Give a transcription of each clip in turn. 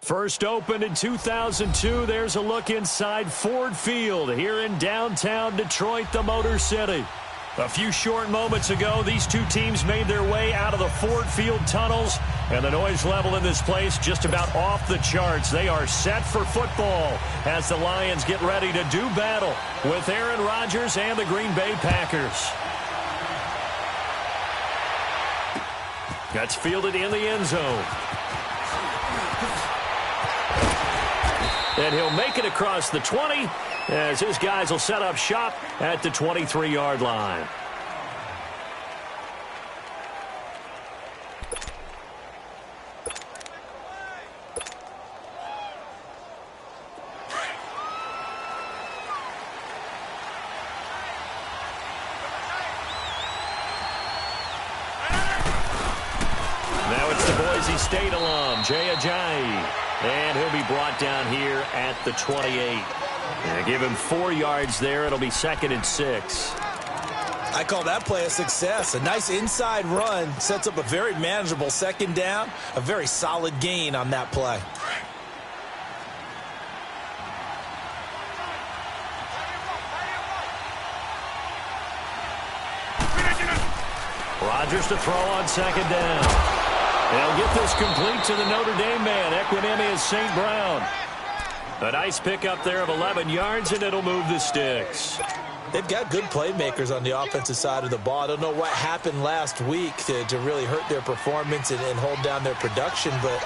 First opened in 2002, there's a look inside Ford Field here in downtown Detroit, the Motor City. A few short moments ago, these two teams made their way out of the Ford Field tunnels, and the noise level in this place just about off the charts. They are set for football as the Lions get ready to do battle with Aaron Rodgers and the Green Bay Packers. That's fielded in the end zone. And he'll make it across the 20 as his guys will set up shop at the 23-yard line. Now it's the Boise State alum, Jay Ajayi. And he'll be brought down here at the 28. And give him 4 yards there. It'll be 2nd and 6. I call that play a success. A nice inside run sets up a very manageable 2nd down. A very solid gain on that play. Rodgers to throw on 2nd down. They'll get this complete to the Notre Dame man, Equanimeous St. Brown. A nice pickup there of 11 yards, and it'll move the sticks. They've got good playmakers on the offensive side of the ball. I don't know what happened last week to really hurt their performance and hold down their production, but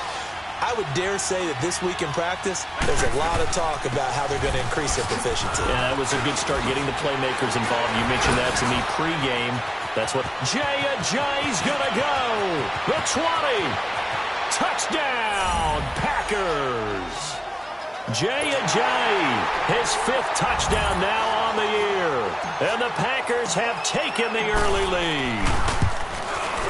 I would dare say that this week in practice, there's a lot of talk about how they're going to increase their proficiency. Yeah, that was a good start getting the playmakers involved. You mentioned that to me pregame. That's what Jay Ajayi's going to go. The 20. Touchdown, Packers. Jay Ajayi, his 5th touchdown now on the year. And the Packers have taken the early lead.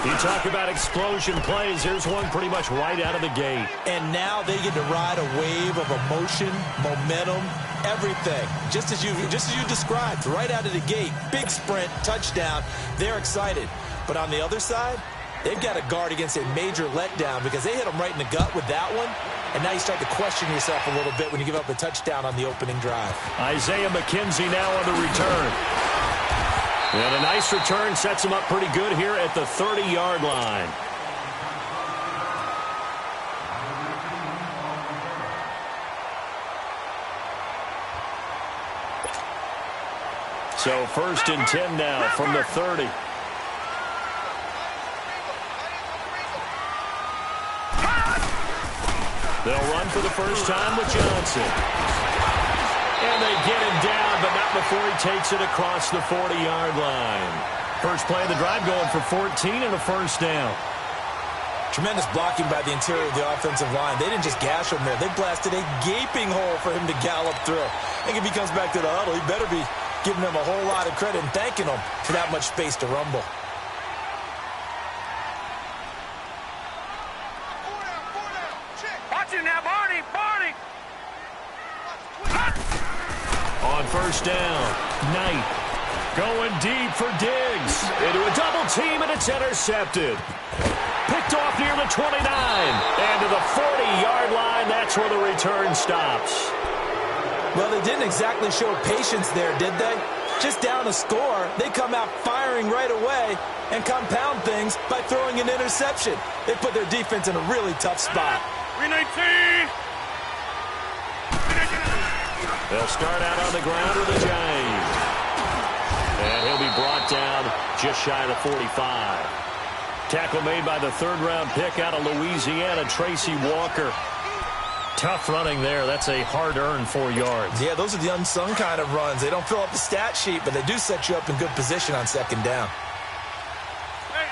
You talk about explosion plays. Here's one pretty much right out of the gate. And now they get to ride a wave of emotion, momentum, everything. Just as you described, right out of the gate. Big sprint, touchdown. They're excited. But on the other side, they've got to guard against a major letdown because they hit them right in the gut with that one. And now you start to question yourself a little bit when you give up a touchdown on the opening drive. Isaiah McKenzie now on the return. And a nice return sets him up pretty good here at the 30-yard line. So 1st and 10 now from the 30. They'll run for the first time with Johnson. And they get him down, but not before he takes it across the 40-yard line. First play of the drive going for 14 and a first down. Tremendous blocking by the interior of the offensive line. They didn't just gash him there. They blasted a gaping hole for him to gallop through. I think if he comes back to the huddle, he better be giving them a whole lot of credit and thanking them for that much space to rumble. Watch it now, Barney! On first down, Knight going deep for Diggs. Into a double team, and it's intercepted. Picked off near the 29. And to the 40-yard line, that's where the return stops. Well, they didn't exactly show patience there, did they? Just down a score, they come out firing right away and compound things by throwing an interception. They put their defense in a really tough spot. 319! They'll start out on the ground with Ajayi. And he'll be brought down just shy of the 45. Tackle made by the 3rd-round pick out of Louisiana, Tracy Walker. Tough running there. That's a hard-earned 4 yards. Yeah, those are the unsung kind of runs. They don't fill up the stat sheet, but they do set you up in good position on 2nd down. Hey,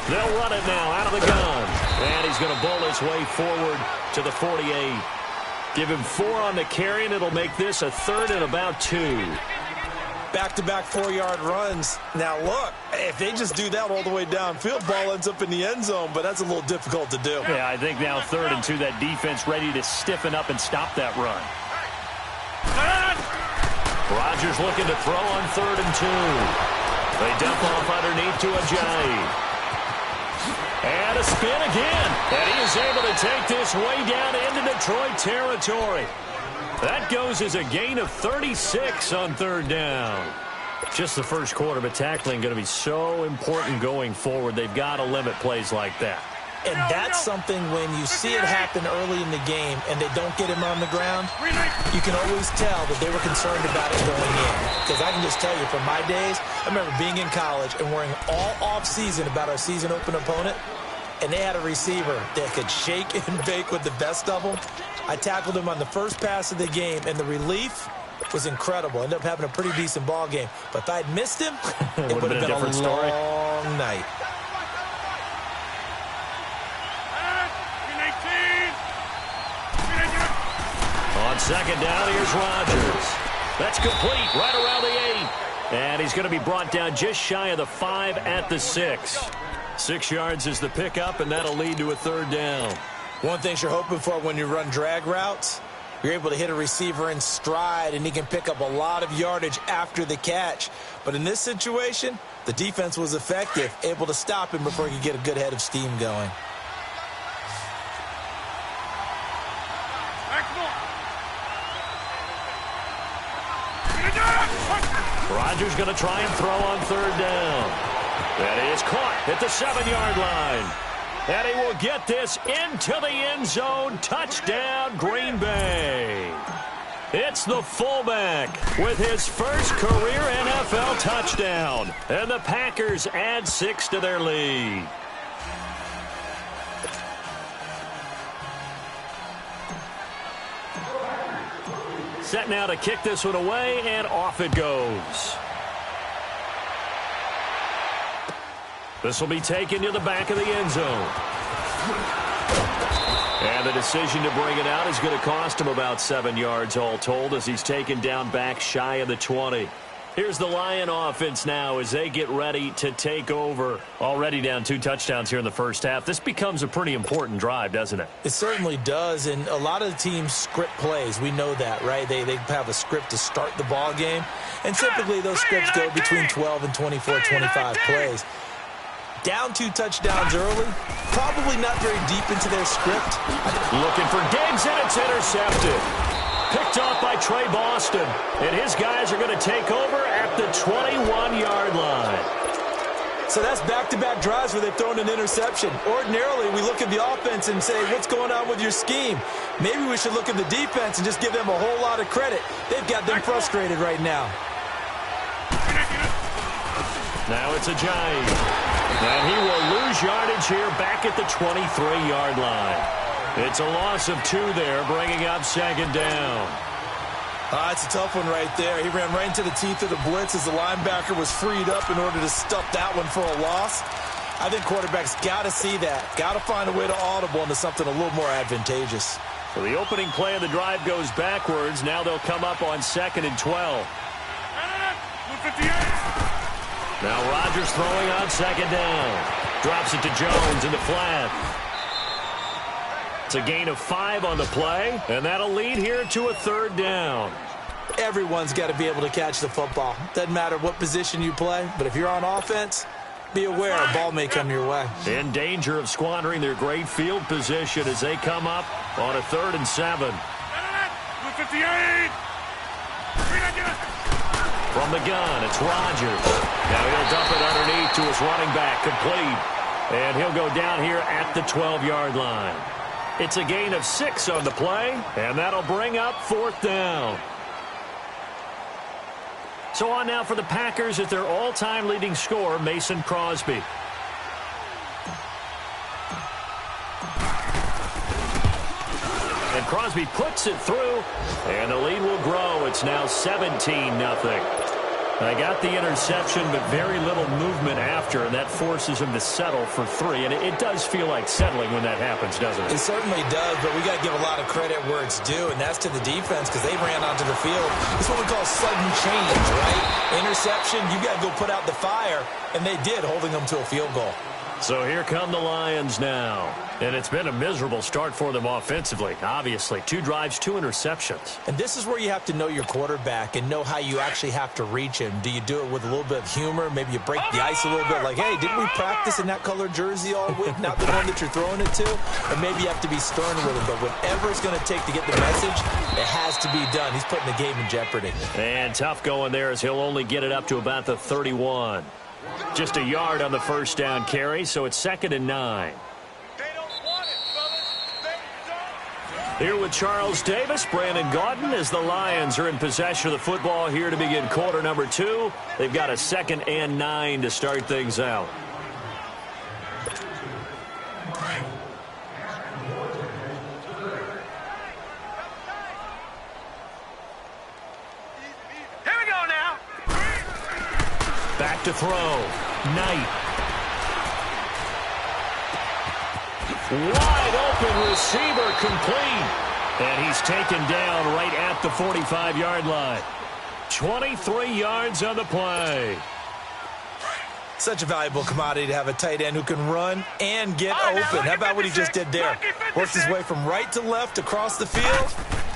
88! They'll run it now out of the gun. And he's going to bowl his way forward to the 48. Give him 4 on the carry, and it'll make this a 3rd and about 2. Back-to-back 4-yard runs. Now, look, if they just do that all the way downfield, ball ends up in the end zone, but that's a little difficult to do. Yeah, I think now 3rd and 2, that defense ready to stiffen up and stop that run. Rodgers looking to throw on 3rd and 2. They dump off underneath to Ajayi. And a spin again. And he is able to take this way down into Detroit territory. That goes as a gain of 36 on third down. Just the first quarter, but tackling going to be so important going forward. They've got to limit plays like that. And that's something when you see it happen early in the game and they don't get him on the ground, you can always tell that they were concerned about it going in. Because I can just tell you from my days, I remember being in college and worrying all off-season about our season open opponent, and they had a receiver that could shake and bake with the best of them. I tackled him on the first pass of the game, and the relief was incredible. Ended up having a pretty decent ball game. But if I'd missed him, it would have been a different story. long night. On second down, here's Rodgers. That's complete right around the 8. And he's going to be brought down just shy of the 5 at the 6. 6 yards is the pickup, and that'll lead to a third down. One thing you're hoping for when you run drag routes, you're able to hit a receiver in stride, and he can pick up a lot of yardage after the catch. But in this situation, the defense was effective, able to stop him before he could get a good head of steam going. Rodgers going to try and throw on third down. That is caught at the 7-yard line. And he will get this into the end zone. Touchdown, Green Bay. It's the fullback with his first career NFL touchdown. And the Packers add 6 to their lead. Set now to kick this one away, and off it goes. This will be taken to the back of the end zone. And the decision to bring it out is going to cost him about 7 yards all told as he's taken down back shy of the 20. Here's the Lion offense now as they get ready to take over. Already down 2 touchdowns here in the first half. This becomes a pretty important drive, doesn't it? It certainly does, and a lot of the teams script plays. We know that, right? They have a script to start the ball game, and typically those scripts go between 12 and 24, 25 plays. Down 2 touchdowns early, probably not very deep into their script. Looking for Diggs, and it's intercepted. Picked off by Trey Boston, and his guys are going to take over at the 21-yard line. So that's back-to-back drives where they've thrown an interception. Ordinarily, we look at the offense and say, what's going on with your scheme? Maybe we should look at the defense and just give them a whole lot of credit. They've got them frustrated right now. Now it's a Giant. And he will lose yardage here back at the 23-yard line. It's a loss of 2 there, bringing up second down. It's a tough one right there. He ran right into the teeth of the blitz as the linebacker was freed up in order to stuff that one for a loss. I think quarterbacks got to see that. Got to find a way to audible into something a little more advantageous. So the opening play of the drive goes backwards. Now they'll come up on 2nd and 12. Now Rodgers throwing on second down. Drops it to Jones in the flat. It's a gain of 5 on the play, and that'll lead here to a third down. Everyone's got to be able to catch the football. Doesn't matter what position you play, but if you're on offense, be aware a ball may come your way. In danger of squandering their great field position as they come up on a 3rd and 7. From the gun, it's Rodgers. Now he'll dump it underneath to his running back, complete. And he'll go down here at the 12-yard line. It's a gain of 6 on the play, and that'll bring up 4th down. So on now for the Packers at their all-time leading scorer, Mason Crosby. And Crosby puts it through, and the lead will grow. It's now 17-0. I got the interception, but very little movement after, and that forces him to settle for 3. And it does feel like settling when that happens, doesn't it? It certainly does, but we got to give a lot of credit where it's due, and that's to the defense because they ran onto the field. It's what we call sudden change, right? Interception, you got to go put out the fire, and they did, holding them to a field goal. So here come the Lions now. And it's been a miserable start for them offensively, obviously. 2 drives, 2 interceptions. And this is where you have to know your quarterback and know how you actually have to reach him. Do you do it with a little bit of humor? Maybe you break the ice a little bit like, hey, didn't we practice in that colored jersey all week? Not the one that you're throwing it to? Or maybe you have to be stern with him. But whatever it's going to take to get the message, it has to be done. He's putting the game in jeopardy. And tough going there as he'll only get it up to about the 31. Just a yard on the first down carry, so it's 2nd and 9. Here with Charles Davis, Brandon Gaudin, as the Lions are in possession of the football here to begin quarter number 2. They've got a 2nd and 9 to start things out. Here we go now. Back to throw. Knight. Wide open receiver complete. And he's taken down right at the 45-yard line. 23 yards on the play. Such a valuable commodity to have a tight end who can run and get open. How about what he just did there? Worked his way from right to left across the field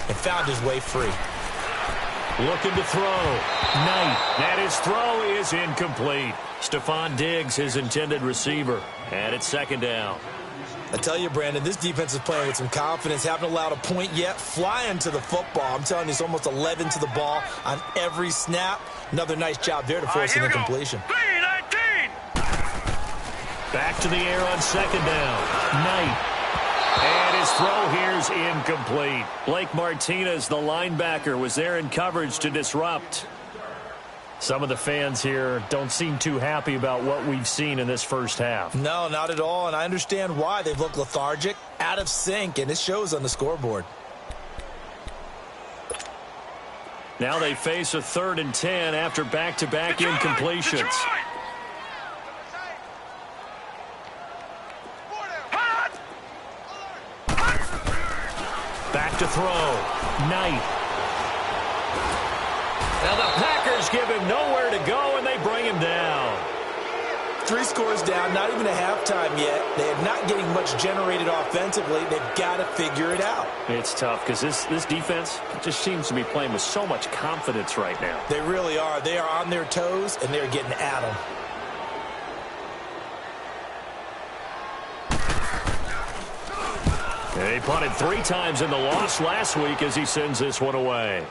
and found his way free. Looking to throw. Knight. And his throw is incomplete. Stephon Diggs, his intended receiver. And it's 2nd down. I tell you, Brandon, this defense is playing with some confidence. Haven't allowed a point yet. Flying to the football. I'm telling you, it's almost 11 to the ball on every snap. Another nice job there to force an incompletion. 3-19. Back to the air on 2nd down. Knight. And his throw here's incomplete. Blake Martinez, the linebacker, was there in coverage to disrupt. Some of the fans here don't seem too happy about what we've seen in this first half. No, not at all, and I understand why. They've looked lethargic, out of sync, and it shows on the scoreboard. Now they face a 3rd and 10 after back-to-back incompletions. Back to throw. Knight. Now the Packers give him nowhere to go, and they bring him down. 3 scores down, not even a halftime yet. They are not getting much generated offensively. They've got to figure it out. It's tough because this defense just seems to be playing with so much confidence right now. They really are. They are on their toes, and they're getting at them. He punted 3 times in the loss last week as he sends this one away.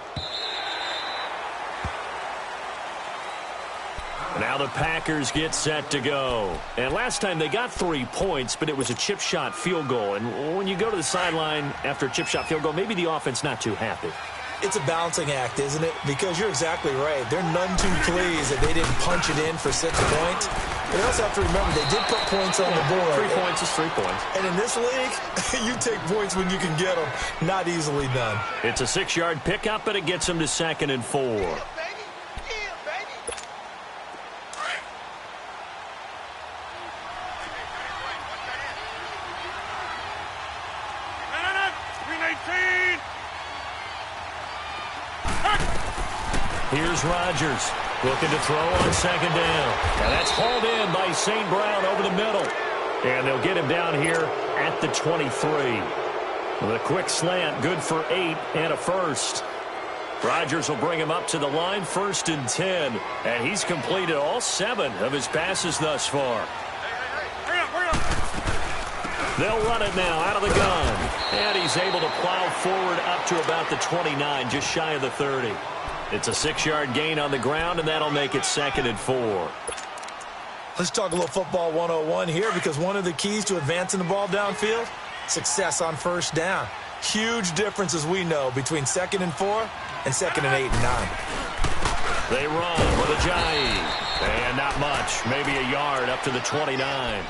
Now the Packers get set to go. And last time they got 3 points, but it was a chip shot field goal. And when you go to the sideline after a chip shot field goal, maybe the offense not too happy. It's a balancing act, isn't it? Because you're exactly right. They're none too pleased that they didn't punch it in for 6 points. But you also have to remember they did put points on the board. 3 points is 3 points. And in this league, you take points when you can get them. Not easily done. It's a 6-yard pickup, and it gets them to 2nd and 4. Here's Rodgers looking to throw on 2nd down. And that's hauled in by St. Brown over the middle. And they'll get him down here at the 23. With a quick slant, good for 8 and a first. Rodgers will bring him up to the line, 1st and 10. And he's completed all 7 of his passes thus far. They'll run it now out of the gun. And he's able to plow forward up to about the 29, just shy of the 30. It's a 6-yard gain on the ground, and that'll make it 2nd and 4. Let's talk a little football 101 here, because one of the keys to advancing the ball downfield, success on 1st down. Huge difference, as we know, between 2nd and 4 and 2nd and 8 and 9. They run with Ajayi. And not much, maybe a yard up to the 29.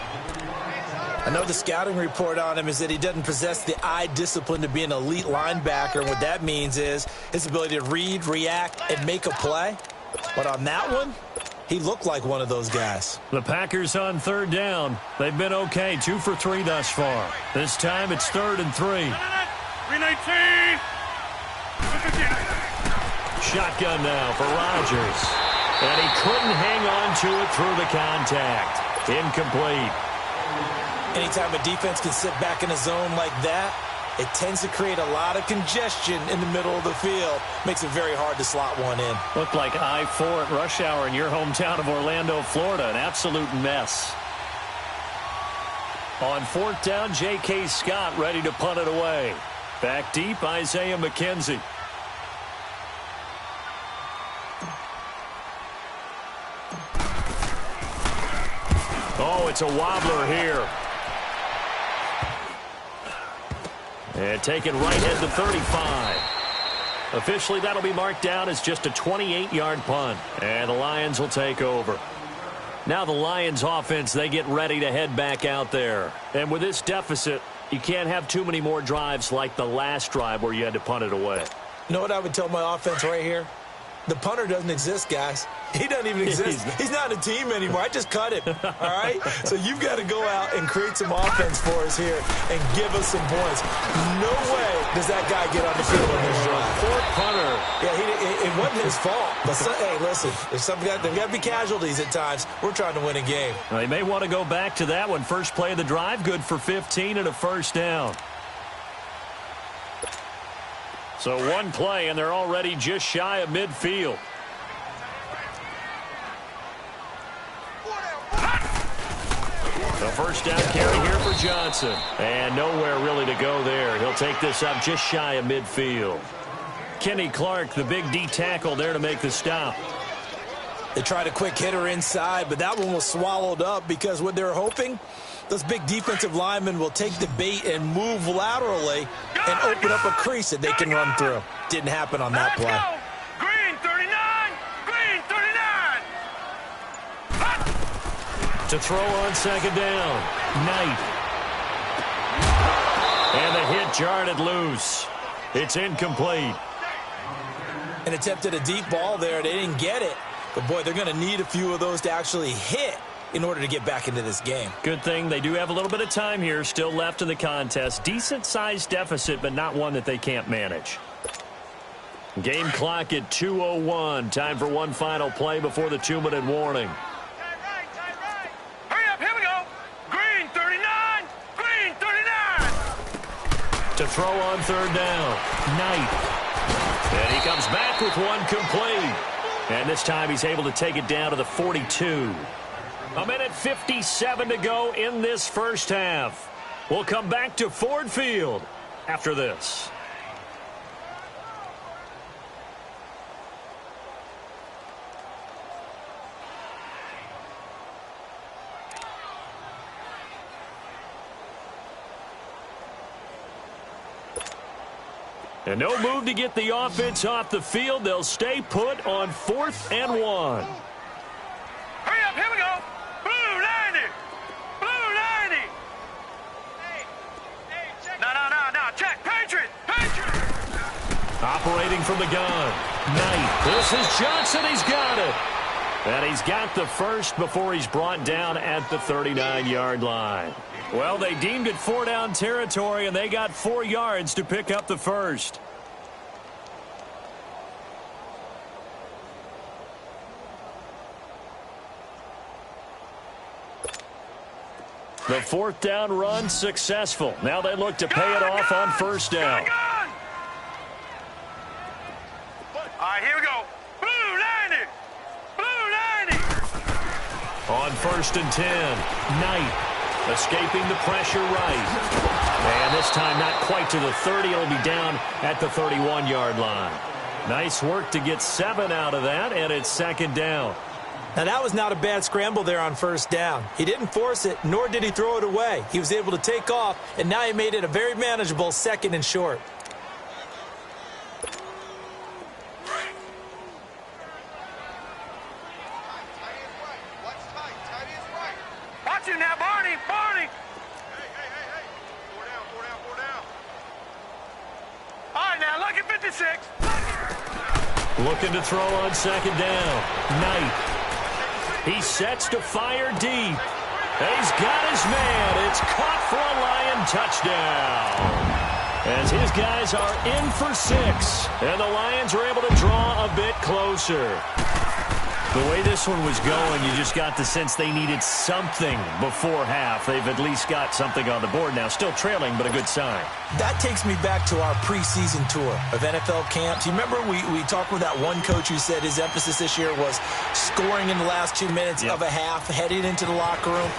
I know the scouting report on him is that he doesn't possess the eye discipline to be an elite linebacker. And what that means is his ability to read, react, and make a play. But on that one, he looked like one of those guys. The Packers on 3rd down. They've been okay, 2 for 3 thus far. This time it's 3rd and 3. 3-19. Shotgun now for Rodgers. And he couldn't hang on to it through the contact. Incomplete. Anytime a defense can sit back in a zone like that, it tends to create a lot of congestion in the middle of the field. Makes it very hard to slot one in. Looked like I-4 at rush hour in your hometown of Orlando, Florida. An absolute mess. On fourth down, J.K. Scott ready to punt it away. Back deep, Isaiah McKenzie. Oh, it's a wobbler here. And taken right at the 35. Officially, that'll be marked down as just a 28-yard punt. And the Lions will take over. Now the Lions offense, they get ready to head back out there. And with this deficit, you can't have too many more drives like the last drive where you had to punt it away. You know what I would tell my offense right here? The punter doesn't exist, guys. He doesn't even exist. He's not a team anymore. I just cut him, all right? So you've got to go out and create some offense for us here and give us some points. No way does that guy get on the field on this drive. Poor punter. Yeah, it wasn't his fault. But, hey, listen, there's got to be casualties at times. We're trying to win a game. Well, they may want to go back to that one. First play of the drive, good for 15 and a first down. So one play, and they're already just shy of midfield. The first down carry here for Johnson. And nowhere really to go there. He'll take this up just shy of midfield. Kenny Clark, the big D tackle there to make the stop. They tried a quick hitter inside, but that one was swallowed up because what they're hoping, those big defensive linemen will take the bait and move laterally and open up a crease that they can run through. Didn't happen on that play. Green 39! Green 39! To throw on second down. Knight. And the hit jarred it loose. It's incomplete. And attempted a deep ball there. They didn't get it. But, boy, they're going to need a few of those to actually hit in order to get back into this game. Good thing they do have a little bit of time here still left in the contest. Decent-sized deficit, but not one that they can't manage. Game clock at 2:01. Time for one final play before the 2-minute warning. Hurry up, here we go. Green 39! Green 39! To throw on third down. Knight. And he comes back with one complete. And this time he's able to take it down to the 42. A minute 57 to go in this first half. We'll come back to Ford Field after this. And no move to get the offense off the field. They'll stay put on 4th and 1. Hurry up, here we go. Blue 90! Blue 90! No, check. Patriot! Operating from the gun. Knight. This is Johnson. He's got it. And he's got the first before he's brought down at the 39-yard line. Well, they deemed it 4-down territory, and they got 4 yards to pick up the first. The 4th down run successful. Now they look to pay it off on first down. All right, here we go. Blue 90! Blue 90! On 1st and 10, Knight. Escaping the pressure right. And this time not quite to the 30. It'll be down at the 31-yard line. Nice work to get 7 out of that, and it's 2nd down. Now, that was not a bad scramble there on first down. He didn't force it, nor did he throw it away. He was able to take off, and now he made it a very manageable 2nd and short. Watch him now, Barney! Hey. 4 down. All right, now, look at 56. Looking to throw on 2nd down. Knight. He sets to fire deep. He's got his man. It's caught for a Lion touchdown. As his guys are in for 6. And the Lions are able to draw a bit closer. The way this one was going, you just got the sense they needed something before half. They've at least got something on the board now. Still trailing, but a good sign. That takes me back to our preseason tour of NFL camps. You remember we talked with that one coach who said his emphasis this year was scoring in the last 2 minutes of a half, heading into the locker room.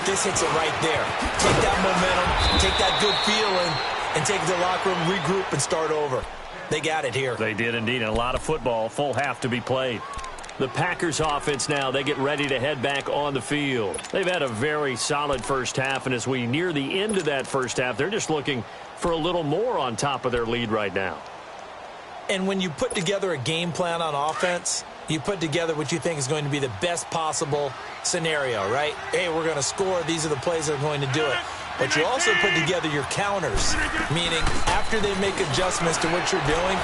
This hits it right there. Take that momentum, take that good feeling, and take it to the locker room, regroup, and start over. They got it here. They did indeed, and a lot of football, full half to be played. The Packers offense now, they get ready to head back on the field. They've had a very solid first half, and as we near the end of that first half, they're just looking for a little more on top of their lead right now. And when you put together a game plan on offense, you put together what you think is going to be the best possible scenario, right? Hey, we're going to score. These are the plays that are going to do it. But you also put together your counters, meaning after they make adjustments to what you're doing,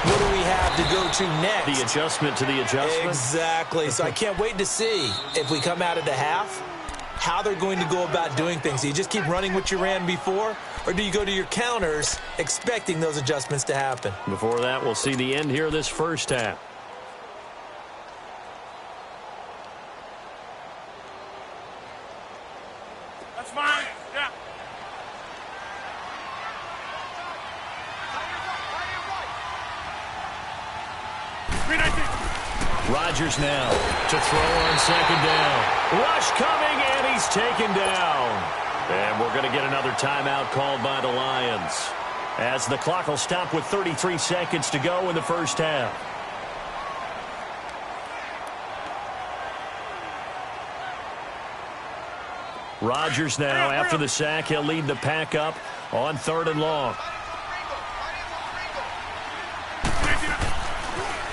what do we have to go to next? The adjustment to the adjustment? Exactly. So I can't wait to see if we come out of the half, how they're going to go about doing things. Do you just keep running what you ran before, or do you go to your counters expecting those adjustments to happen? Before that, we'll see the end here of this first half. That's fine. Yeah. Rodgers now to throw on second down. Rush coming, and he's taken down. And we're going to get another timeout called by the Lions, as the clock will stop with 33 seconds to go in the first half. Rodgers now, after the sack, he'll lead the pack up on 3rd and long.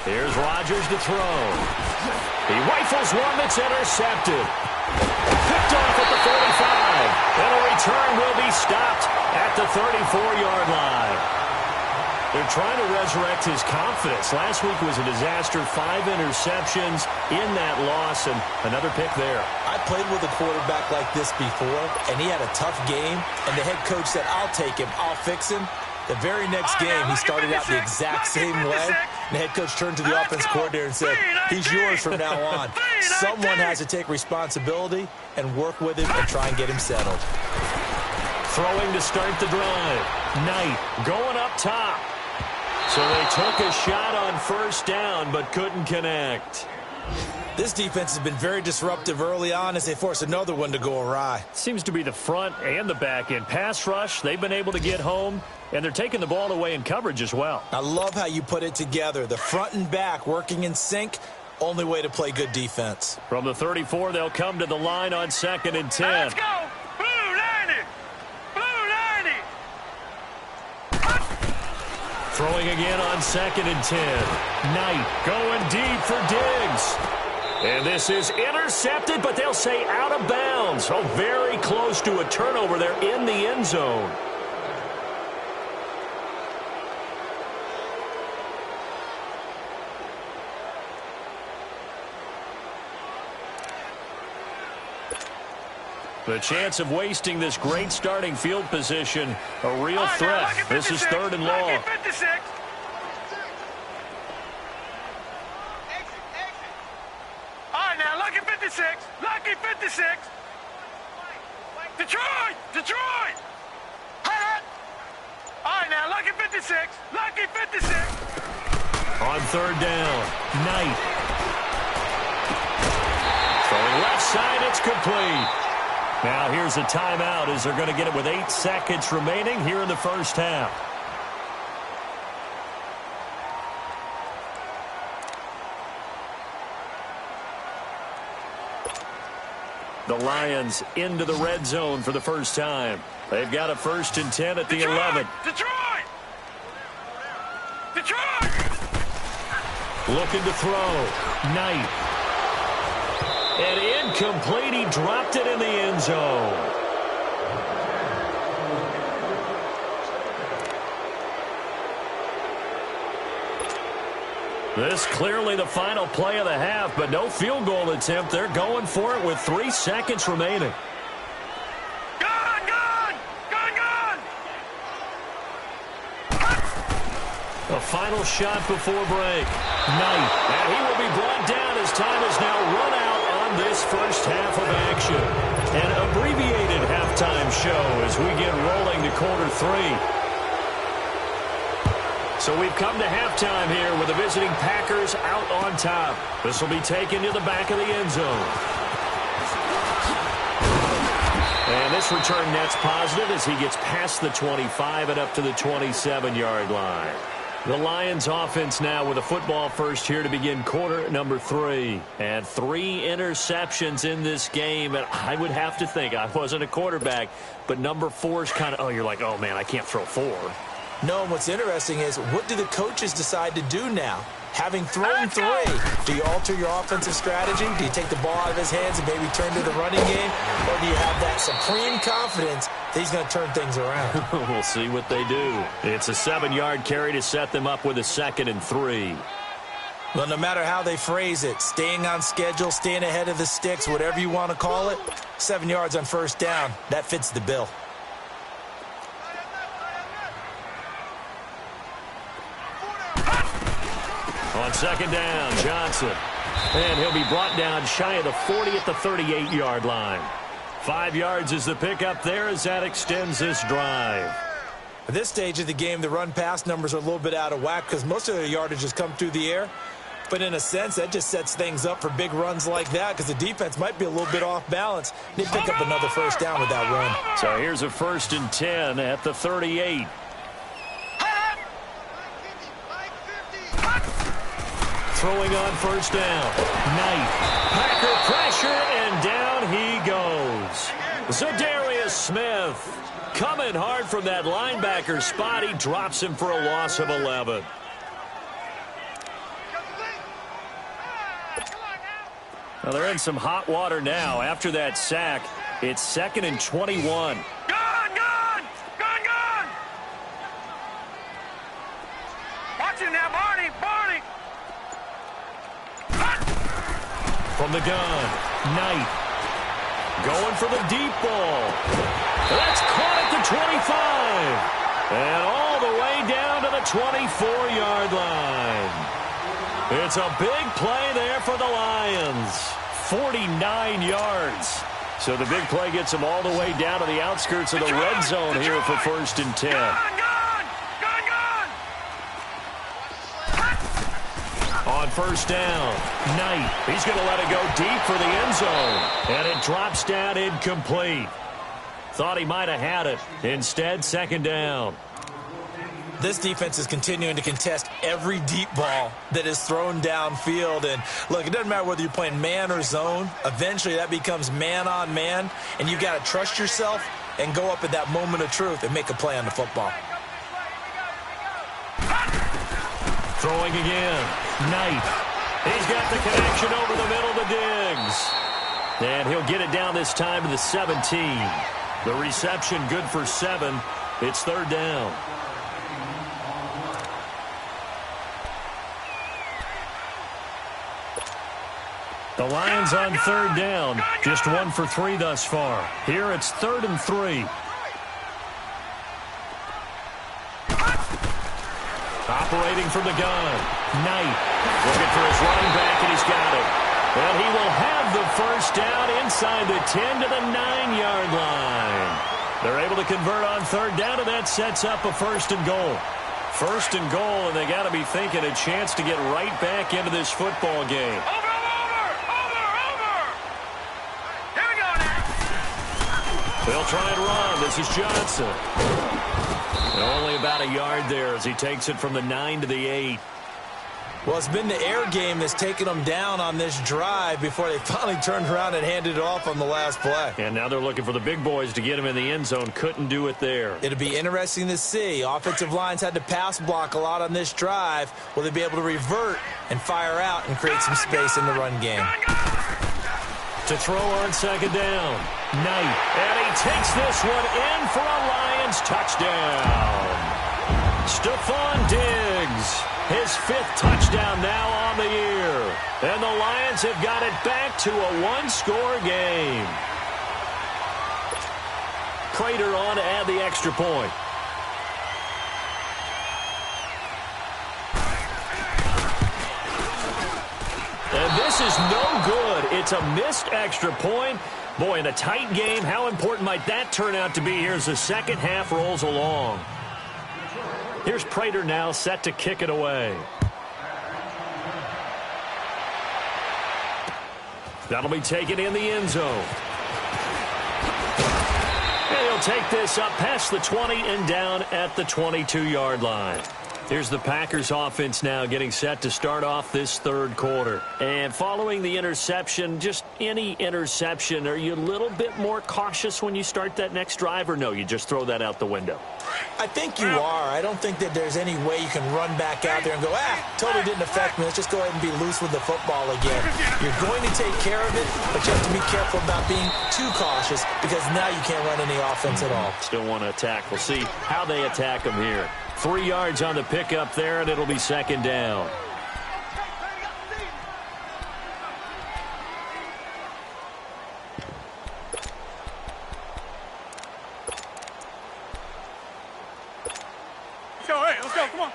Here's Rodgers to throw. He rifles one that's intercepted. Picked off at the 45. And a return will be stopped at the 34-yard line. They're trying to resurrect his confidence. Last week was a disaster. 5 interceptions in that loss, and another pick there. I played with a quarterback like this before, and he had a tough game, and the head coach said, I'll take him, I'll fix him. The very next game, he started out the exact same way. The head coach turned to the offense coordinator and said, he's yours from now on. Someone has to take responsibility and work with him and try and get him settled. Throwing to start the drive. Knight going up top. So they took a shot on first down but couldn't connect. This defense has been very disruptive early on as they force another one to go awry. Seems to be the front and the back end. Pass rush, they've been able to get home, and they're taking the ball away in coverage as well. I love how you put it together. The front and back working in sync, only way to play good defense. From the 34, they'll come to the line on 2nd and 10. Let's go. Blue 90. Blue 90. Throwing again on 2nd and 10. Knight going deep for Diggs. And this is intercepted, but they'll say out of bounds. Oh, very close to a turnover there in the end zone. The chance of wasting this great starting field position, a real threat. This is 3rd and long. Lucky 56. Lucky 56. Detroit! Detroit! Hot! All right, now, lucky 56. Lucky 56. On 3rd down, Knight. Throwing left side, it's complete. Now here's a timeout as they're going to get it with 8 seconds remaining here in the first half. The Lions into the red zone for the first time. They've got a 1st and 10 at the 11. Detroit! Detroit! Looking to throw. Knight. And incomplete. He dropped it in the end zone. This clearly the final play of the half, but no field goal attempt. They're going for it with 3 seconds remaining. A final shot before break. Knight. And he will be brought down as time is now run out on this first half of action. An abbreviated halftime show as we get rolling to quarter 3. So we've come to halftime here with the visiting Packers out on top. This will be taken to the back of the end zone. And this return net's positive as he gets past the 25 and up to the 27-yard line. The Lions offense now with a football first here to begin quarter number 3. And 3 interceptions in this game. And I would have to think, I wasn't a quarterback, but number 4 is kind of, oh, you're like, oh, man, I can't throw 4. No, and what's interesting is, what do the coaches decide to do now? Having thrown 3, do you alter your offensive strategy? Do you take the ball out of his hands and maybe turn to the running game? Or do you have that supreme confidence that he's going to turn things around? We'll see what they do. It's a 7-yard carry to set them up with a 2nd and 3. Well, no matter how they phrase it, staying on schedule, staying ahead of the sticks, whatever you want to call it, 7 yards on first down, that fits the bill. On 2nd down, Johnson. And he'll be brought down shy of the 40 at the 38-yard line. 5 yards is the pickup there as that extends this drive. At this stage of the game, the run-pass numbers are a little bit out of whack because most of their yardage has come through the air. But in a sense, that just sets things up for big runs like that because the defense might be a little bit off balance. They pick up another first down with that run. So here's a 1st and 10 at the 38. Throwing on first down. Knight. Packer pressure, and down he goes. Zadarius Smith coming hard from that linebacker spot. He drops him for a loss of 11. Well, they're in some hot water now. After that sack, it's 2nd and 21. Watch it now, Barney. From the gun, Knight going for the deep ball. That's caught at the 25. And all the way down to the 24-yard line. It's a big play there for the Lions. 49 yards. So the big play gets them all the way down to the outskirts of the red zone here for 1st and 10. On first down, Knight. He's going to let it go deep for the end zone. And it drops down incomplete. Thought he might have had it. Instead, 2nd down. This defense is continuing to contest every deep ball that is thrown downfield. And look, it doesn't matter whether you're playing man or zone. Eventually, that becomes man on man. And you've got to trust yourself and go up at that moment of truth and make a play on the football. Throwing again. Knight. He's got the connection over the middle to Diggs. And he'll get it down this time to the 17. The reception good for 7. It's 3rd down. The Lions on 3rd down. Just 1 for 3 thus far. Here it's 3rd and 3. Operating from the gun. Knight looking for his running back, and he's got it. And he will have the first down inside the 10 to the 9-yard line. They're able to convert on 3rd down, and that sets up a 1st and goal. 1st and goal, and they got to be thinking a chance to get right back into this football game. Over! Here we go now. They'll try and run. This is Johnson. Only about a yard there as he takes it from the 9 to the 8. Well, it's been the air game that's taken them down on this drive before they finally turned around and handed it off on the last play. And now they're looking for the big boys to get him in the end zone. Couldn't do it there. It'll be interesting to see. Offensive lines had to pass block a lot on this drive. Will they be able to revert and fire out and create some space in the run game? To throw on 2nd down. Knight. And he takes this one in for a Lions touchdown. Stephon Diggs. His 5th touchdown now on the year. And the Lions have got it back to a 1-score game. Prater on to add the extra point. this is no good. It's a missed extra point. Boy, in a tight game, how important might that turn out to be here as the second half rolls along? Here's Prater now set to kick it away. That'll be taken in the end zone. And he'll take this up past the 20 and down at the 22-yard line. Here's the Packers offense now getting set to start off this third quarter. And following the interception, just any interception, are you a little bit more cautious when you start that next drive, or no, you just throw that out the window? I think you are. I don't think that there's any way you can run back out there and go, totally didn't affect me. Let's just go ahead and be loose with the football again. You're going to take care of it, but you have to be careful about being too cautious because now you can't run any offense at all. Still want to attack. We'll see how they attack them here. 3 yards on the pickup there, and it'll be second down. Let's go, come on.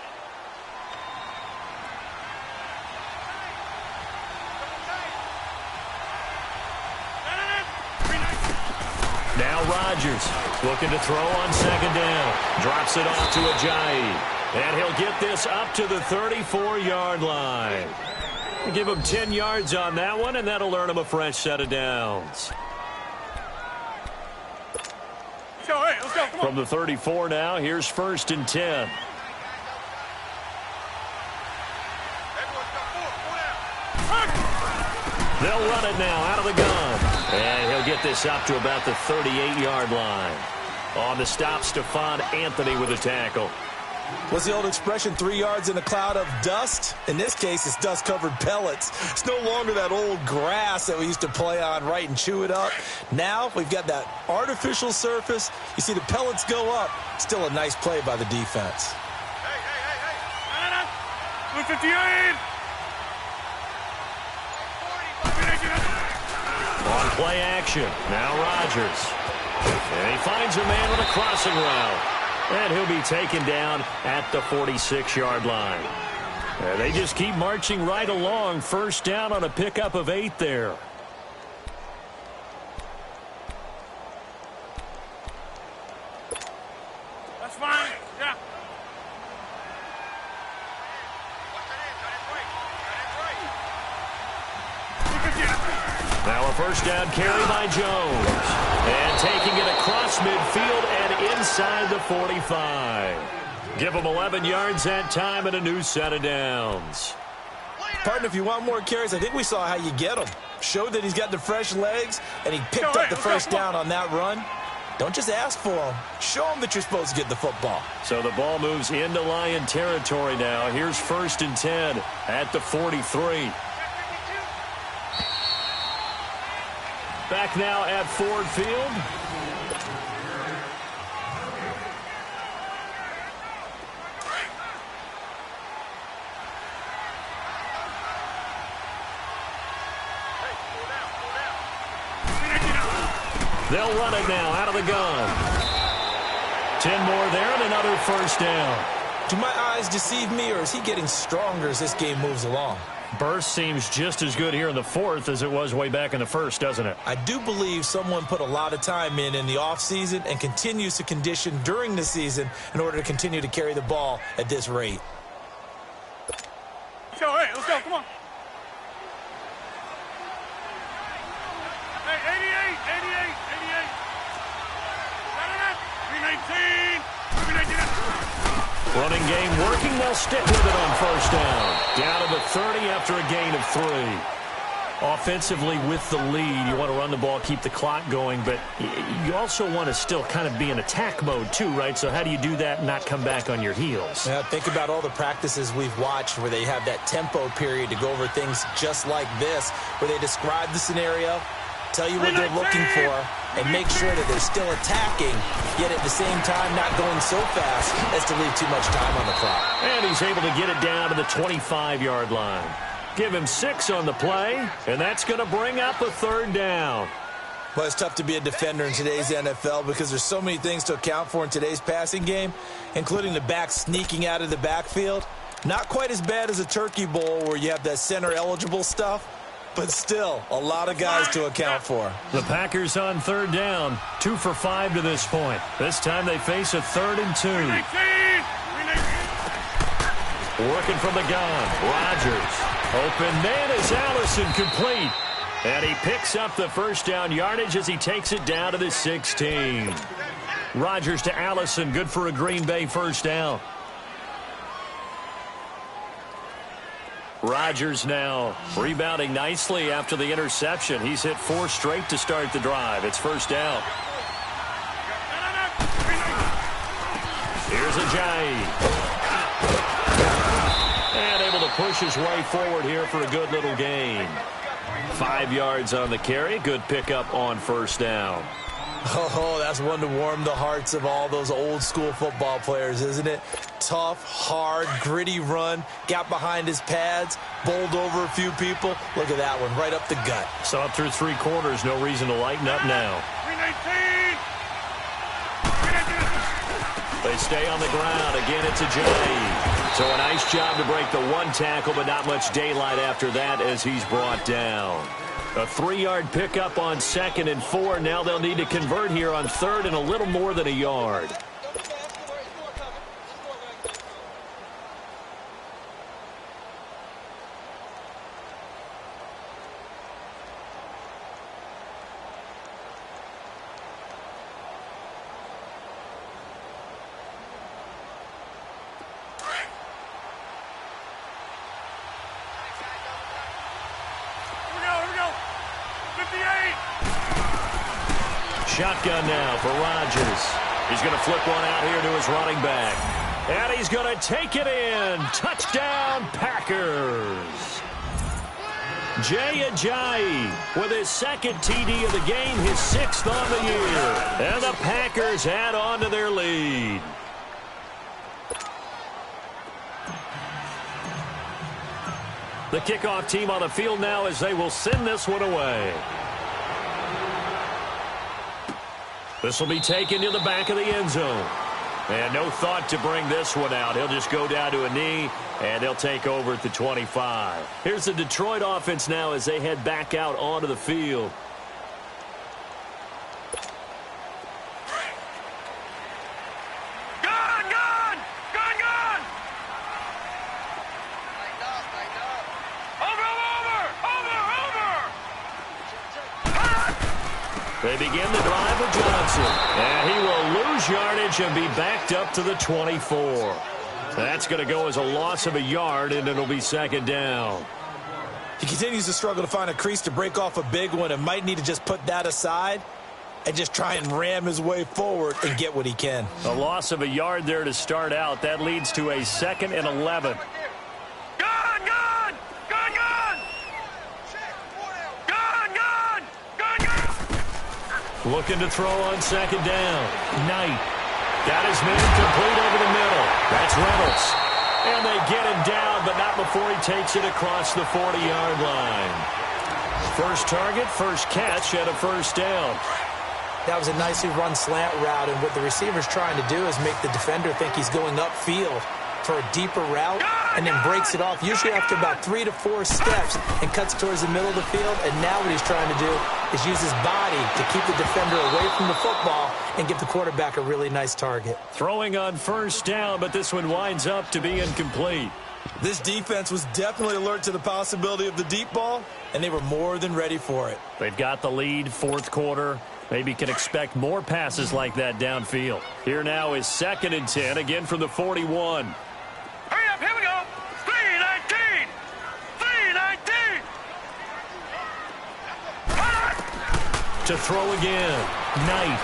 Now Rodgers looking to throw on second down. Drops it off to Ajayi. And he'll get this up to the 34-yard line. Give him 10 yards on that one, and that'll earn him a fresh set of downs. Let's go, come on. From the 34 now, here's 1st and 10. They'll run it now out of the gun. And he'll get this up to about the 38-yard line. On the stop, Stephon Anthony with a tackle. What's the old expression, 3 yards in a cloud of dust? In this case, it's dust-covered pellets. It's no longer that old grass that we used to play on, right, and chew it up. Now we've got that artificial surface. You see the pellets go up. Still a nice play by the defense. Blue 58. On play action, now Rodgers. And he finds a man with a crossing route. And he'll be taken down at the 46-yard line. And they just keep marching right along. First down on a pickup of 8 there. That's fine. Yeah. Now a first down carry by Jones. And taking it across midfield and inside the 45. Give him 11 yards that time and a new set of downs. Partner, if you want more carries, I think we saw how you get them. Showed that he's got the fresh legs, and he picked up the first down on that run. Don't just ask for them. Show them that you're supposed to get the football. So the ball moves into Lion territory now. Here's 1st and 10 at the 43. Back now at Ford Field. They'll run it now out of the gun. 10 more there and another first down. Do my eyes deceive me, or is he getting stronger as this game moves along? Burst seems just as good here in the fourth as it was way back in the first, doesn't it? I do believe someone put a lot of time in the offseason and continues to condition during the season in order to continue to carry the ball at this rate. Let's go, come on. Hey, 88. 319. Running game working. They'll stick with it on first down. Down to the 30 after a gain of 3. Offensively with the lead, you want to run the ball, keep the clock going, but you also want to still kind of be in attack mode too, right? So how do you do that and not come back on your heels? Yeah, think about all the practices we've watched where they have that tempo period to go over things just like this, where they describe the scenario, tell you what they're looking for, and make sure that they're still attacking, yet at the same time not going so fast as to leave too much time on the clock. And he's able to get it down to the 25-yard line. Give him 6 on the play, and that's going to bring up a third down. Well, it's tough to be a defender in today's NFL because there's so many things to account for in today's passing game, including the back sneaking out of the backfield. Not quite as bad as a turkey bowl where you have that center-eligible stuff, but still a lot of guys to account for. The Packers on third down, 2 for 5 to this point. This time they face a 3rd and 2. Working from the gun, Rodgers. Open man is Allison, complete. And he picks up the first down yardage as he takes it down to the 16. Rodgers to Allison, good for a Green Bay first down. Rodgers now rebounding nicely after the interception. He's hit 4 straight to start the drive. It's first down. Here's Ajayi. And able to push his way forward here for a good little gain. 5 yards on the carry. Good pickup on first down. Oh, that's one to warm the hearts of all those old school football players, isn't it? Tough, hard, gritty run. Got behind his pads, bowled over a few people. Look at that one, right up the gut. So up through 3 quarters, no reason to lighten up now. They stay on the ground. Again, it's Ajayi. So a nice job to break the 1 tackle, but not much daylight after that as he's brought down. A 3-yard pickup on 2nd and 4. Now they'll need to convert here on 3rd and a little more than a yard. Shotgun now for Rodgers. He's going to flip one out here to his running back. And he's going to take it in. Touchdown, Packers. Jay Ajayi with his 2nd TD of the game, his 6th on the year. And the Packers add on to their lead. The kickoff team on the field now as they will send this one away. This will be taken to the back of the end zone. And no thought to bring this one out. He'll just go down to a knee, and they'll take over at the 25. Here's the Detroit offense now as they head back out onto the field. They begin the drive with Johnson. And he will lose yardage and be backed up to the 24. That's going to go as a loss of a yard, and it'll be 2nd down. He continues to struggle to find a crease to break off a big one and might need to just put that aside and just try and ram his way forward and get what he can. A loss of a yard there to start out. That leads to a 2nd and 11. Looking to throw on 2nd down. Knight got his man complete over the middle. That's Reynolds. And they get him down, but not before he takes it across the 40-yard line. First target, first catch, and a first down. That was a nicely run slant route, and what the receiver's trying to do is make the defender think he's going upfield for a deeper route, and then breaks it off, usually after about 3 to 4 steps, and cuts towards the middle of the field. And now what he's trying to do is use his body to keep the defender away from the football and give the quarterback a really nice target. Throwing on first down, but this one winds up to be incomplete. This defense was definitely alert to the possibility of the deep ball, and they were more than ready for it. They've got the lead, 4th quarter. Maybe can expect more passes like that downfield. Here now is 2nd and 10, again from the 41. Hurry up, here we go. 3-19. 3-19. To throw again. Knight.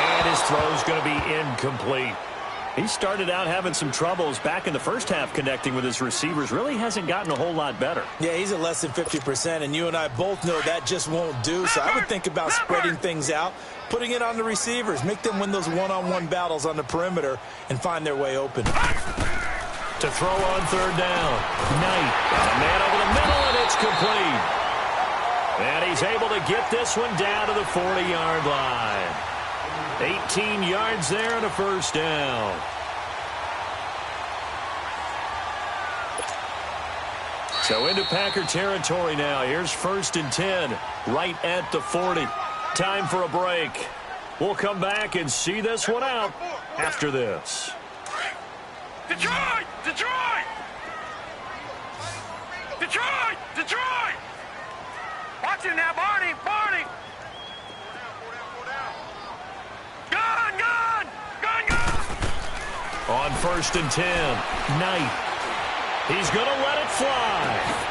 And his throw's going to be incomplete. He started out having some troubles back in the first half connecting with his receivers. Really hasn't gotten a whole lot better. Yeah, he's at less than 50%, and you and I both know that just won't do. So I would think about spreading things out, putting it on the receivers, make them win those one-on-one battles on the perimeter and find their way open. To throw on 3rd down. Knight. A man over the middle, and it's complete. And he's able to get this one down to the 40-yard line. 18 yards there and a first down. So into Packer territory now. Here's 1st and 10, right at the 40. Time for a break. We'll come back and see this one out after this. Detroit! Detroit! Detroit! Detroit! Watch it now, Barney! Barney! Gun! Gun! Gun! Gun! On 1st and 10, Knight. He's going to let it fly.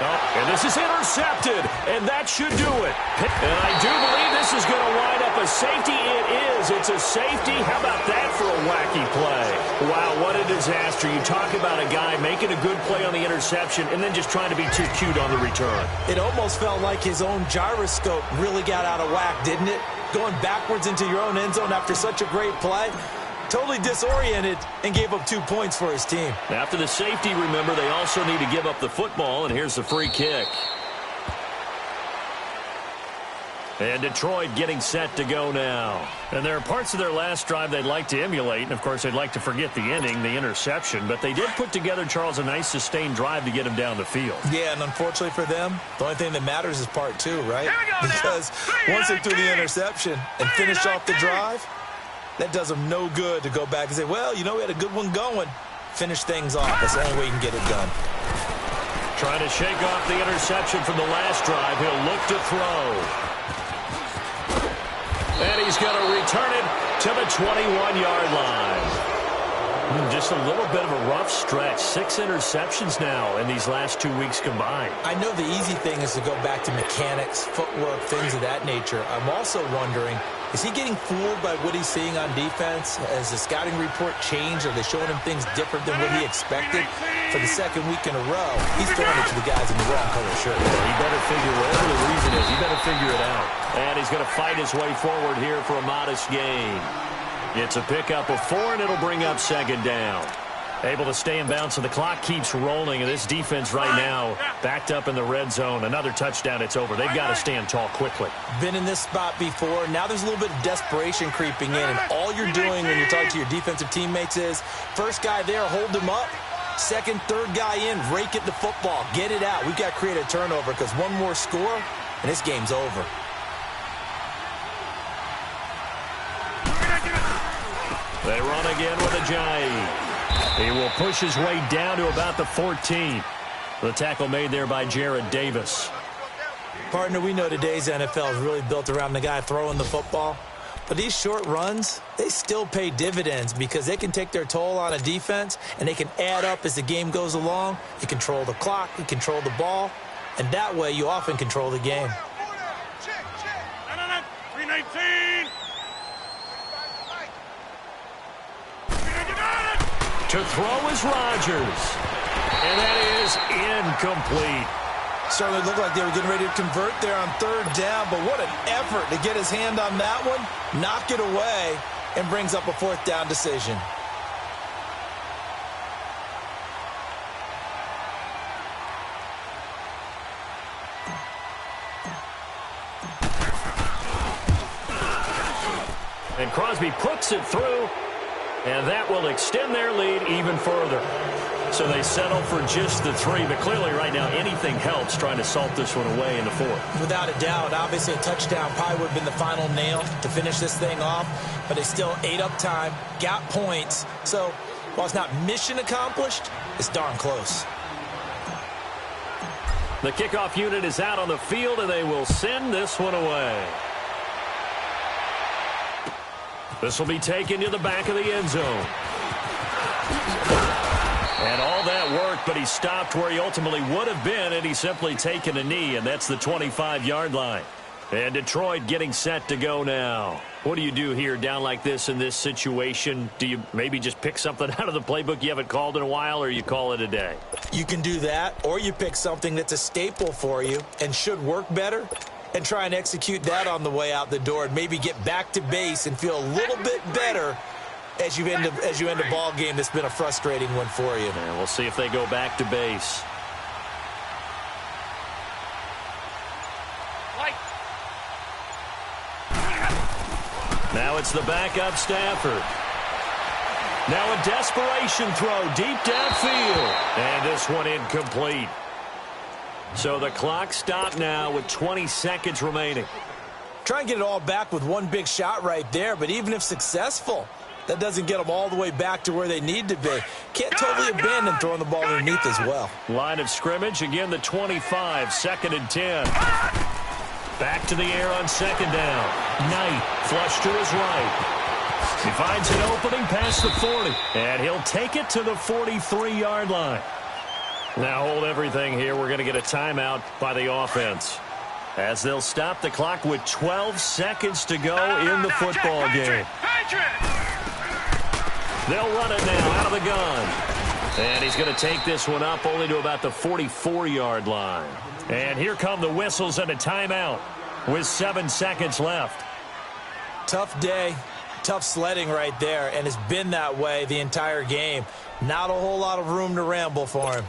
Oh, and this is intercepted, and that should do it. And I do believe this is going to wind up a safety. It is. It's a safety. How about that for a wacky play? Wow, what a disaster. You talk about a guy making a good play on the interception and then just trying to be too cute on the return. It almost felt like his own gyroscope really got out of whack, didn't it? Going backwards into your own end zone after such a great play. Totally disoriented and gave up 2 points for his team. After the safety, remember, they also need to give up the football, and here's the free kick. And Detroit getting set to go now. And there are parts of their last drive they'd like to emulate, and, of course, they'd like to forget the ending, the interception. But they did put together, Charles, a nice sustained drive to get him down the field. Yeah, and unfortunately for them, the only thing that matters is part 2, right? Because once they threw the interception and finished off the drive, that does them no good to go back and say, well, you know, we had a good one going. Finish things off. That's the only way you can get it done. Trying to shake off the interception from the last drive. He'll look to throw. And he's going to return it to the 21-yard line. Just a little bit of a rough stretch. 6 interceptions now in these last 2 weeks combined. I know the easy thing is to go back to mechanics, footwork, things of that nature. I'm also wondering, is he getting fooled by what he's seeing on defense? Has the scouting report changed? Are they showing him things different than what he expected? For the 2nd week in a row, he's throwing it to the guys in the wrong color shirt. He better figure, whatever the reason is, he better figure it out. And he's going to fight his way forward here for a modest gain. It's a pickup of 4, and it'll bring up 2nd down. Able to stay in bounds, so the clock keeps rolling, and this defense right now backed up in the red zone. Another touchdown, it's over. They've got to stand tall quickly. Been in this spot before. Now there's a little bit of desperation creeping in, and all you're doing when you're talking to your defensive teammates is, first guy there, hold him up. 2nd, 3rd guy in, rake at the football. Get it out. We've got to create a turnover because one more score, and this game's over. They run again with Ajayi. He will push his way down to about the 14. The tackle made there by Jared Davis. Partner, we know today's NFL is really built around the guy throwing the football. But these short runs, they still pay dividends because they can take their toll on a defense, and they can add up as the game goes along. You control the clock, you control the ball, and that way you often control the game. 319. To throw is Rodgers. And that is incomplete. Certainly looked like they were getting ready to convert there on 3rd down, but what an effort to get his hand on that one, knock it away, and brings up a 4th down decision. And Crosby puts it through. And that will extend their lead even further. So they settle for just the 3. But clearly right now anything helps trying to salt this one away in the 4th. Without a doubt, obviously a touchdown probably would have been the final nail to finish this thing off. But they still ate up time, got points. So while it's not mission accomplished, it's darn close. The kickoff unit is out on the field, and they will send this one away. This will be taken to the back of the end zone. And all that worked, but he stopped where he ultimately would have been, and he's simply taken a knee, and that's the 25-yard line. And Detroit getting set to go now. What do you do here down like this in this situation? Do you maybe just pick something out of the playbook you haven't called in a while, or you call it a day? You can do that, or you pick something that's a staple for you and should work better, and try and execute that on the way out the door and maybe get back to base and feel a little bit better as you end a ball game that's been a frustrating one for you. And we'll see if they go back to base. Now it's the backup Stafford. Now a desperation throw deep downfield. And this one incomplete. So the clock stopped now with 20 seconds remaining. Try and get it all back with one big shot right there, but even if successful, that doesn't get them all the way back to where they need to be. Can't totally abandon throwing the ball underneath as well. Line of scrimmage, again the 25, 2nd and 10. Back to the air on 2nd down. Knight, flush to his right. He finds an opening past the 40, and he'll take it to the 43-yard line. Now hold everything here. We're going to get a timeout by the offense, as they'll stop the clock with 12 seconds to go in the football game. They'll run it now out of the gun. And he's going to take this one up only to about the 44-yard line. And here come the whistles and a timeout with 7 seconds left. Tough day, tough sledding right there, and it's been that way the entire game. Not a whole lot of room to ramble for him.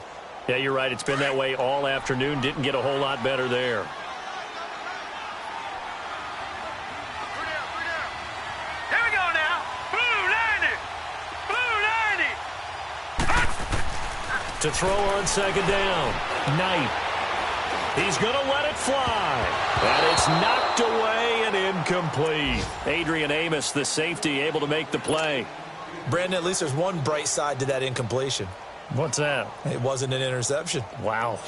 Yeah, you're right. It's been that way all afternoon. Didn't get a whole lot better there. Here we go now. Blue 90. Blue 90. To throw on 2nd down. Knight. He's going to let it fly. And it's knocked away and incomplete. Adrian Amos, the safety, able to make the play. Brandon, at least there's one bright side to that incompletion. What's that? It wasn't an interception. Wow.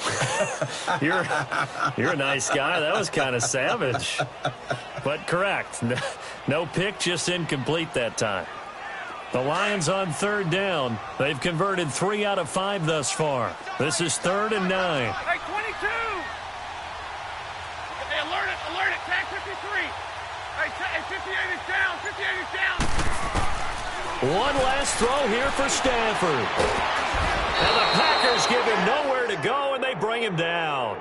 You're a nice guy. That was kind of savage. But correct. No pick, just incomplete that time. The Lions on 3rd down. They've converted 3 out of 5 thus far. This is 3rd and 9. Hey, 22. Hey, alert it, tag 53. Hey, 58 is down, 58 is down. One last throw here for Stafford. And the Packers give him nowhere to go, and they bring him down.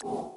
Go!